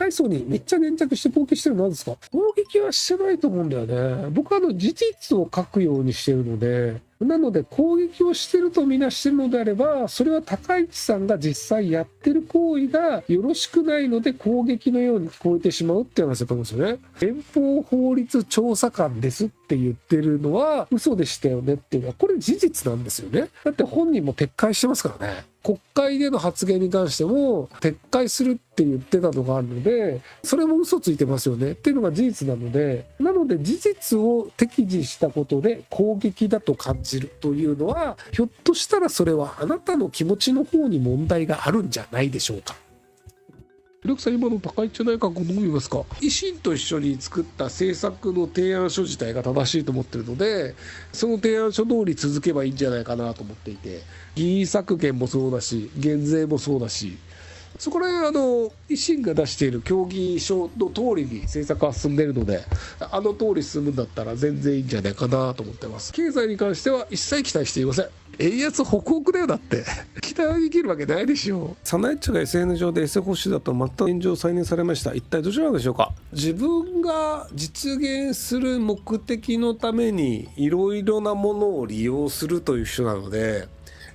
階層にめっちゃ粘着して攻撃してるのは何ですか？攻撃はしてないと思うんだよね。僕は事実を書くようにしてるので、なので攻撃をしてるとみなしてるのであれば、それは高市さんが実際やってる行為がよろしくないので攻撃のように聞こえてしまうっていう話だと思うんですよね。連邦法律調査官ですって言ってるのは嘘でしたよねっていうのは、これ事実なんですよね。だって本人も撤回してますからね。国会での発言に関しても撤回するって言ってたのがあるので、それも嘘ついてますよねっていうのが事実なので、事実を適示したことで攻撃だと感じるというのは、ひょっとしたらそれはあなたの気持ちの方に問題があるんじゃないでしょうか。古木さん、今の高市内閣をどう思いますか？維新と一緒に作った政策の提案書自体が正しいと思ってるので、その提案書通り続けばいいんじゃないかなと思っていて、議員削減もそうだし減税もそうだし、そこら辺維新が出している協議書の通りに政策は進んでいるので、通り進むんだったら全然いいんじゃないかなと思ってます。経済に関しては一切期待していません。円安ホクホクだよ。だって期待できるわけないでしょう。サナエッチが SN 上でエセ保守だとまた現状再燃されました。一体どちらなんでしょうか？自分が実現する目的のためにいろいろなものを利用するという人なので、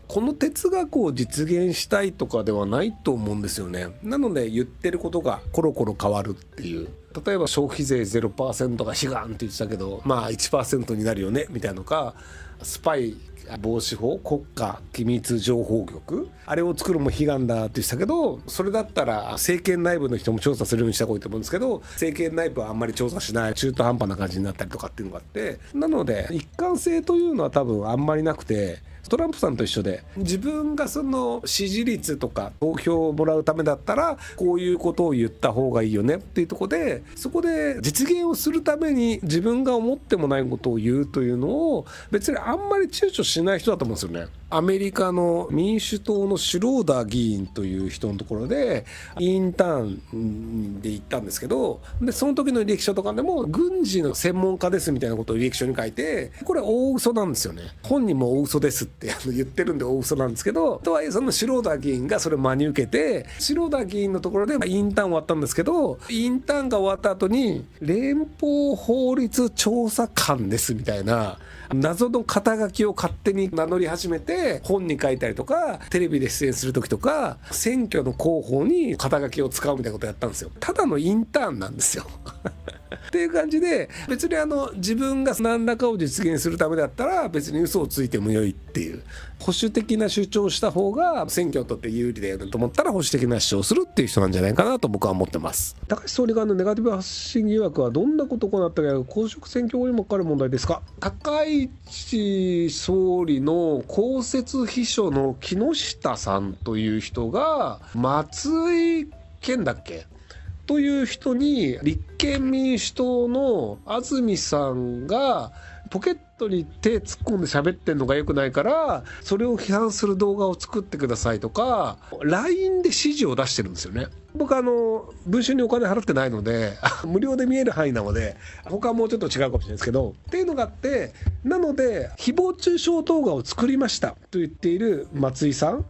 この哲学を実現したいとかではないと思うんですよね。なので言ってることがコロコロ変わるっていう。例えば消費税 0% が悲願って言ってたけど、1% になるよねみたいなのか、スパイ防止法、国家機密情報局、あれを作るのも悲願だって言ってたけど、それだったら政権内部の人も調査するようにした方がいいと思うんですけど、政権内部はあんまり調査しない、中途半端な感じになったりとかっていうのがあって、なので一貫性というのは多分あんまりなくて、トランプさんと一緒で、自分がその支持率とか投票をもらうためだったらこういうことを言った方がいいよねっていうところで、そこで実現をするために自分が思ってもないことを言うというのを別にあんまり躊躇しない人だと思うんですよね。アメリカの民主党のシュローダー議員という人のところでインターンで行ったんですけど、でその時の履歴書とかでも軍事の専門家ですみたいなことを履歴書に書いて、これ大嘘なんですよね。本人も大嘘ですって言ってるんで大嘘なんですけど、とはいえそのシュローダー議員がそれを真に受けて、シュローダー議員のところでインターン終わったんですけど、インターンが終わった後に連邦法律調査官ですみたいな謎の肩書きを勝手に名乗り始めて、本に書いたりとかテレビで出演する時とか選挙の広報に肩書きを使うみたいなことをやったんですよ。ただのインターンなんですよっていう感じで、別に自分が何らかを実現するためだったら別に嘘をついてもよいっていう、保守的な主張をした方が選挙にとって有利だよねと思ったら保守的な主張をするっていう人なんじゃないかなと僕は思ってます。高市総理側のネガティブ発信疑惑はどんなことを行ったか、公職選挙後にもかかる問題ですか？高市総理の公設秘書の木下さんという人が、松井健だっけという人に立憲民主党の安住さんがポケットに手突っ込んで喋ってんのが良くないからそれを批判する動画を作ってくださいとか LINE で指示を出してるんですよね。僕文春にお金払ってないので無料で見える範囲なので、他はもうちょっと違うかもしれないですけどっていうのがあって、なので誹謗中傷動画を作りましたと言っている松井さん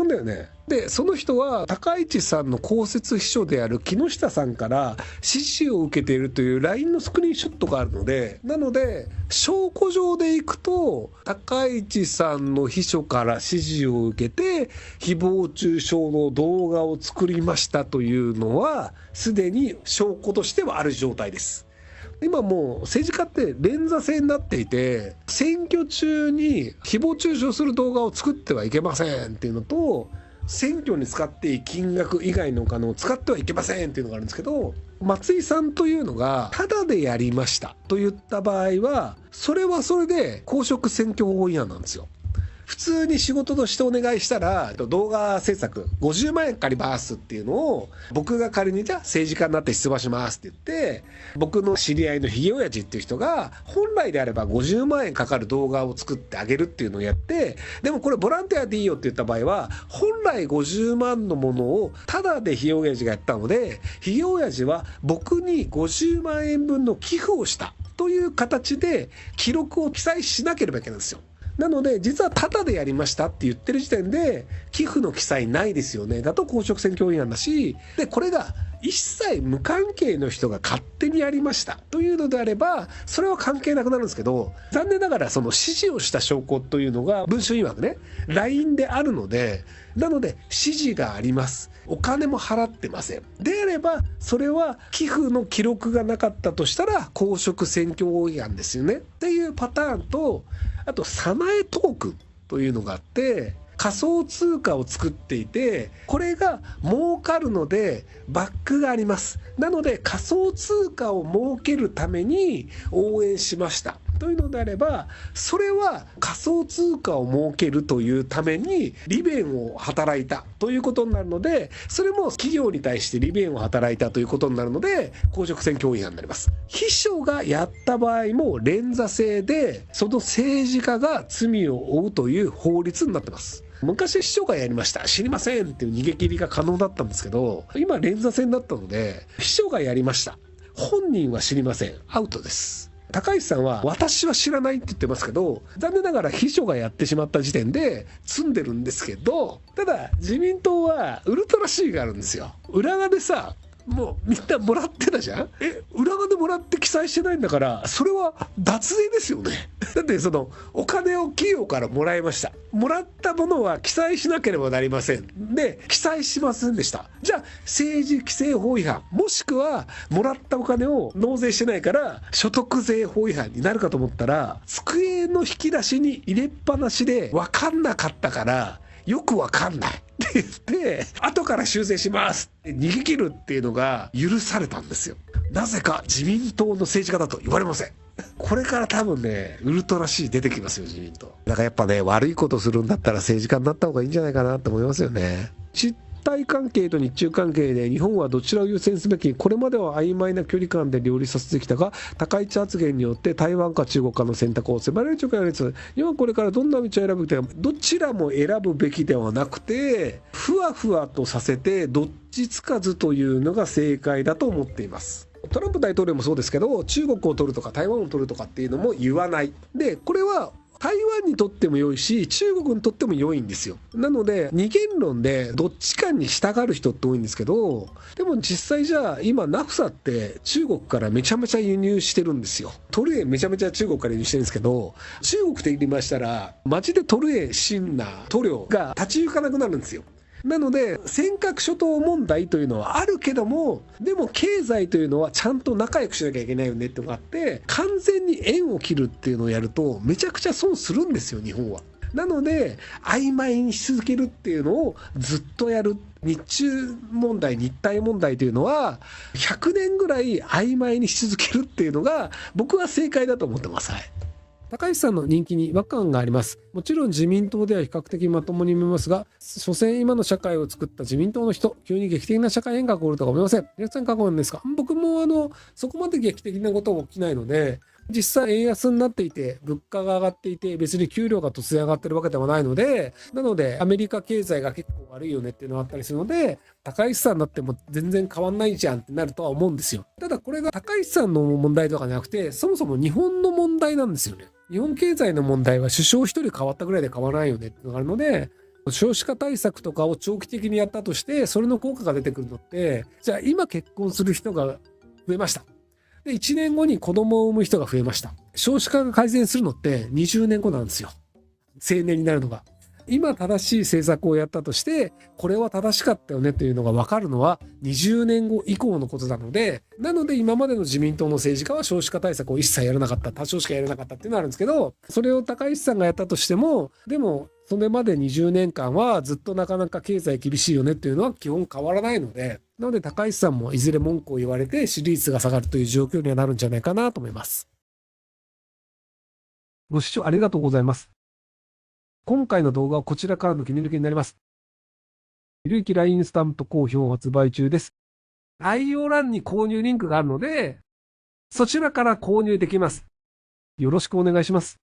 だよね。でその人は高市さんの公設秘書である木下さんから指示を受けているという LINE のスクリーンショットがあるので、なので証拠上でいくと高市さんの秘書から指示を受けて誹謗中傷の動画を作りましたというのはすでに証拠としてはある状態です。今もう政治家って連座制になっていて、選挙中に誹謗中傷する動画を作ってはいけませんっていうのと、選挙に使っていい金額以外のお金を使ってはいけませんっていうのがあるんですけど、松井さんというのがタダでやりましたと言った場合はそれはそれで公職選挙法違反なんですよ。普通に仕事としてお願いしたら動画制作50万円借りますっていうのを僕が仮にじゃあ政治家になって出馬しますって言って、僕の知り合いのひげおやじっていう人が本来であれば50万円かかる動画を作ってあげるっていうのをやって、でもこれボランティアでいいよって言った場合は本来50万のものをタダでひげおやじがやったので、ひげおやじは僕に50万円分の寄付をしたという形で記録を記載しなければいけないんですよ。なので実はタダでやりましたって言ってる時点で寄付の記載ないですよねだと公職選挙法違反だし、でこれが一切無関係の人が勝手にやりましたというのであれば、それは関係なくなるんですけど、残念ながらその指示をした証拠というのが文書曰くね、LINE であるので、なので指示があります。お金も払ってません。であれば、それは寄付の記録がなかったとしたら、公職選挙法違反ですよね。っていうパターンと、あと、早苗トークンというのがあって、仮想通貨を作っていて、これが儲かるのでバックがあります。なので仮想通貨を儲けるために応援しましたというのであれば、それは仮想通貨を儲けるというために利便を働いたということになるので、それも企業に対して利便を働いたということになるので、公職選挙法違反になります。秘書がやった場合も連座制で、その政治家が罪を負うという法律になってます。昔秘書がやりました、知りませんっていう逃げ切りが可能だったんですけど、今連座制になったので、秘書がやりました、本人は知りません、アウトです。高市さんは私は知らないって言ってますけど、残念ながら秘書がやってしまった時点で詰んでるんですけど、ただ自民党はウルトラ C があるんですよ。裏側でさ、もうみんなもらってたじゃん。裏側でもらって記載してないんだから、それは脱税ですよね。だってそのお金を企業からもらいました。もらったものは記載しなければなりません。で、記載しませんでした。じゃあ政治規正法違反、もしくはもらったお金を納税してないから所得税法違反になるかと思ったら、机の引き出しに入れっぱなしで分かんなかったからよくわかんないって言って後から修正しますって逃げ切るっていうのが許されたんですよ。なぜか自民党の政治家だと言われません。これから多分ね、ウルトラ C 出てきますよ、自民党。だからやっぱね、悪いことするんだったら政治家になった方がいいんじゃないかなと思いますよね。日台関係と日中関係で日本はどちらを優先すべき、これまでは曖昧な距離感で両立させてきたが、高市発言によって台湾か中国かの選択を迫られる直です。日本はこれからどんな道を選ぶか、どちらも選ぶべきではなくて、ふわふわとさせてどっちつかずというのが正解だと思っています。トランプ大統領もそうですけど、中国を取るとか台湾を取るとかっていうのも言わない。で、これは台湾にとっても良いし、中国にとっても良いんですよ。なので、二元論でどっちかに従う人って多いんですけど、でも実際じゃあ、今、ナフサって中国からめちゃめちゃ輸入してるんですよ。トルエンめちゃめちゃ中国から輸入してるんですけど、中国って言いましたら、マジでトルエン、シンナー、塗料が立ち行かなくなるんですよ。なので尖閣諸島問題というのはあるけども、でも経済というのはちゃんと仲良くしなきゃいけないよねっていうのがあって、完全に縁を切るっていうのをやるとめちゃくちゃ損するんですよ、日本は。なので曖昧にし続けるっていうのをずっとやる。日中問題、日台問題というのは100年ぐらい曖昧にし続けるっていうのが僕は正解だと思ってます。はい。高市さんの人気に違和感があります。もちろん自民党では比較的まともに見ますが、所詮今の社会を作った自民党の人、急に劇的な社会変革が起こるとは思いません。皆さん、過去なんですか？僕もそこまで劇的なことは起きないので、実際円安になっていて、物価が上がっていて、別に給料が突然上がってるわけではないので、なのでアメリカ経済が結構悪いよねっていうのがあったりするので、高市さんになっても全然変わんないじゃんってなるとは思うんですよ。ただこれが高市さんの問題とかじゃなくて、そもそも日本の問題なんですよね。日本経済の問題は首相一人変わったぐらいで変わらないよねっていうのがあるので、少子化対策とかを長期的にやったとして、それの効果が出てくるのって、じゃあ今結婚する人が増えました。で、1年後に子供を産む人が増えました。少子化が改善するのって20年後なんですよ。青年になるのが。今正しい政策をやったとして、これは正しかったよねというのが分かるのは20年後以降のことなので、今までの自民党の政治家は少子化対策を一切やらなかった、多少しかやらなかったっていうのがあるんですけど、それを高市さんがやったとしても、でもそれまで20年間はずっとなかなか経済厳しいよねっていうのは基本変わらないので、なので高市さんもいずれ文句を言われて支持率が下がるという状況にはなるんじゃないかなと思います。ご視聴ありがとうございます。今回の動画はこちらからの切り抜きになります。ひろゆき LINE スタンプ好評発売中です。概要欄に購入リンクがあるので、そちらから購入できます。よろしくお願いします。